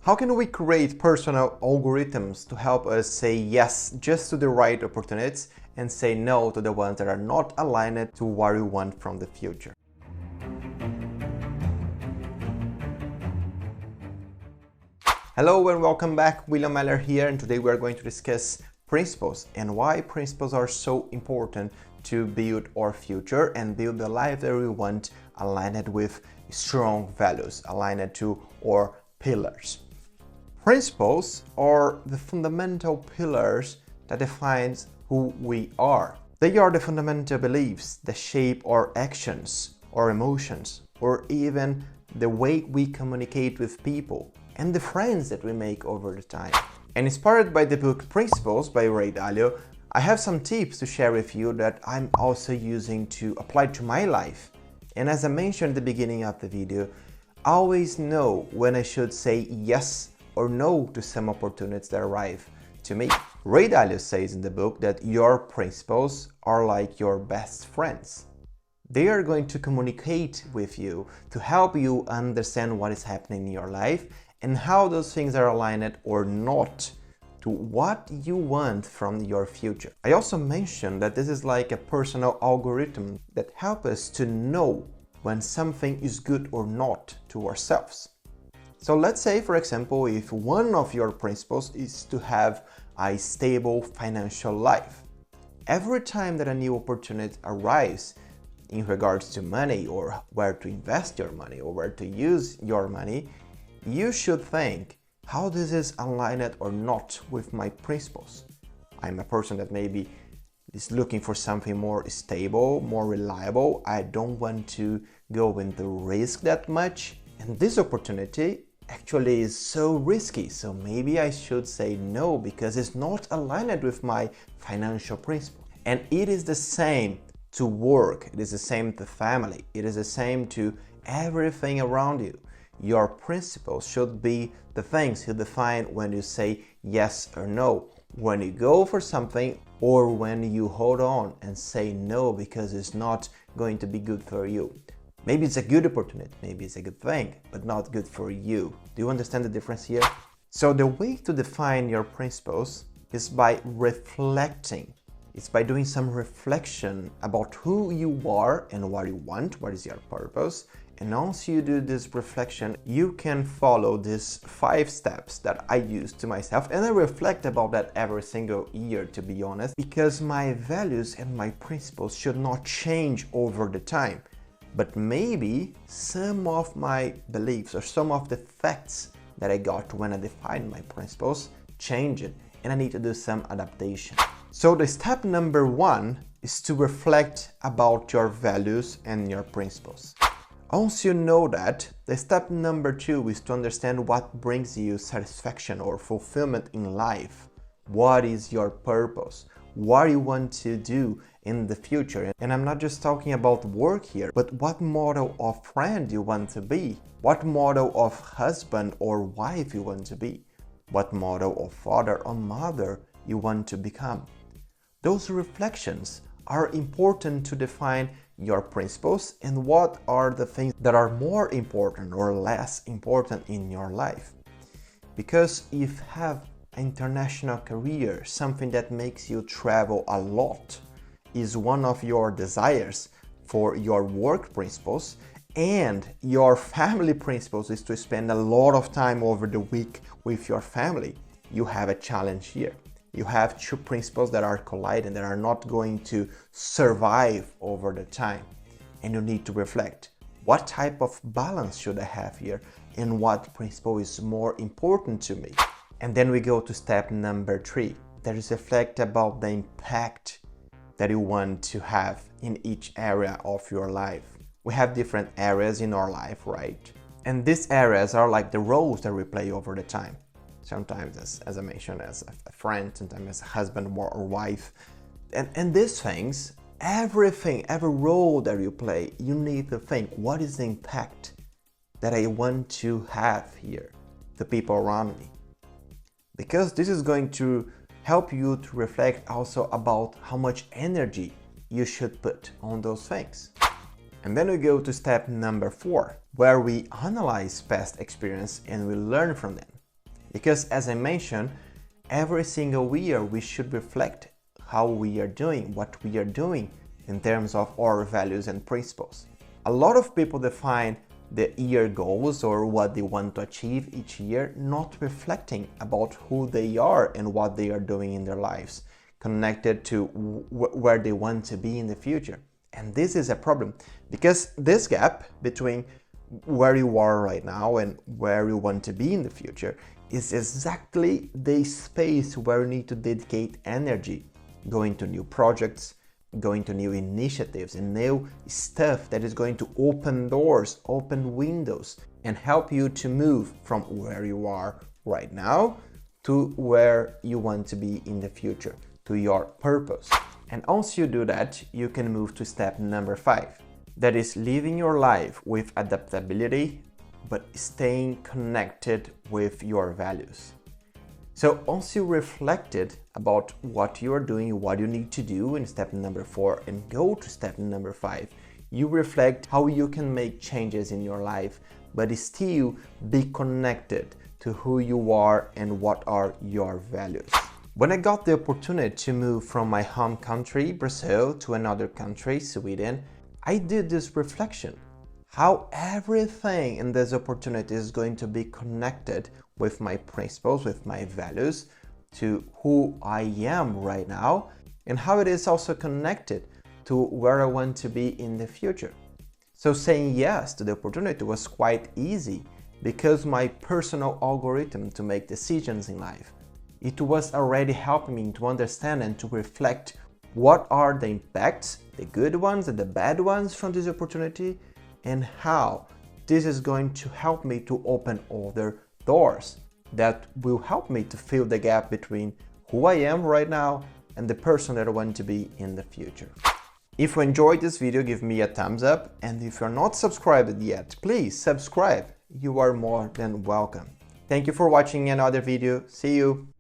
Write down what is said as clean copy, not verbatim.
How can we create personal algorithms to help us say yes just to the right opportunities and say no to the ones that are not aligned to what we want from the future? Hello and welcome back, William Meller here, and today we are going to discuss principles and why principles are so important to build our future and build the life that we want aligned with strong values, aligned to our pillars. Principles are the fundamental pillars that defines who we are. They are the fundamental beliefs that shape our actions, our emotions, or even the way we communicate with people and the friends that we make over the time. And inspired by the book Principles by Ray Dalio, I have some tips to share with you that I'm also using to apply to my life. And as I mentioned at the beginning of the video, I always know when I should say yes or no to some opportunities that arrive to me. Ray Dalio says in the book that your principles are like your best friends. They are going to communicate with you to help you understand what is happening in your life and how those things are aligned or not to what you want from your future. I also mentioned that this is like a personal algorithm that helps us to know when something is good or not to ourselves. So let's say, for example, if one of your principles is to have a stable financial life. Every time that a new opportunity arrives in regards to money or where to invest your money or where to use your money, you should think how this is aligned or not with my principles. I'm a person that maybe is looking for something more stable, more reliable. I don't want to go into risk that much. And this opportunity actually is so risky. So maybe I should say no because it's not aligned with my financial principle. And it is the same to work. It is the same to family. It is the same to everything around you. Your principles should be the things you define when you say yes or no, when you go for something or when you hold on and say no because it's not going to be good for you. Maybe it's a good opportunity, maybe it's a good thing, but not good for you. Do you understand the difference here? So the way to define your principles is by reflecting. It's by doing some reflection about who you are and what you want, what is your purpose. And once you do this reflection, you can follow these 5 steps that I use to myself. And I reflect about that every single year, to be honest, because my values and my principles should not change over the time. But maybe some of my beliefs or some of the facts that I got when I defined my principles changed and I need to do some adaptation. So the step number 1 is to reflect about your values and your principles. Once you know that, the step number 2 is to understand what brings you satisfaction or fulfillment in life. What is your purpose? What you want to do in the future? And I'm not just talking about work here, but what model of friend you want to be? What model of husband or wife you want to be? What model of father or mother you want to become? Those reflections are important to define your principles and what are the things that are more important or less important in your life. Because if you have an international career, something that makes you travel a lot is one of your desires for your work principles, and your family principles is to spend a lot of time over the week with your family, you have a challenge here. You have 2 principles that are colliding, that are not going to survive over the time. And you need to reflect, what type of balance should I have here and what principle is more important to me? And then we go to step number 3. That is reflect about the impact that you want to have in each area of your life. We have different areas in our life, right? And these areas are like the roles that we play over the time. Sometimes, as I mentioned, as a friend, sometimes as a husband or wife. And these things, everything, every role that you play, you need to think, what is the impact that I want to have here, the people around me? Because this is going to help you to reflect also about how much energy you should put on those things. And then we go to step number 4, where we analyze past experience and we learn from them. Because as I mentioned, every single year we should reflect how we are doing, what we are doing in terms of our values and principles. A lot of people define the year goals or what they want to achieve each year, not reflecting about who they are and what they are doing in their lives, connected to where they want to be in the future. And this is a problem because this gap between where you are right now and where you want to be in the future is exactly the space where you need to dedicate energy, going to new projects, going to new initiatives and new stuff that is going to open doors, open windows, and help you to move from where you are right now to where you want to be in the future, to your purpose. And once you do that, you can move to step number 5. That is living your life with adaptability, but staying connected with your values. So once you reflected about what you are doing, what you need to do in step number 4 and go to step number 5, you reflect how you can make changes in your life, but still be connected to who you are and what are your values. When I got the opportunity to move from my home country, Brazil, to another country, Sweden, I did this reflection. How everything in this opportunity is going to be connected with my principles, with my values, to who I am right now, and how it is also connected to where I want to be in the future. So saying yes to the opportunity was quite easy because my personal algorithm to make decisions in life, it was already helping me to understand and to reflect what are the impacts, the good ones and the bad ones from this opportunity, and how this is going to help me to open other doors that will help me to fill the gap between who I am right now and the person that I want to be in the future. If you enjoyed this video, give me a thumbs up, and if you're not subscribed yet, please subscribe. You are more than welcome. Thank you for watching another video. See you.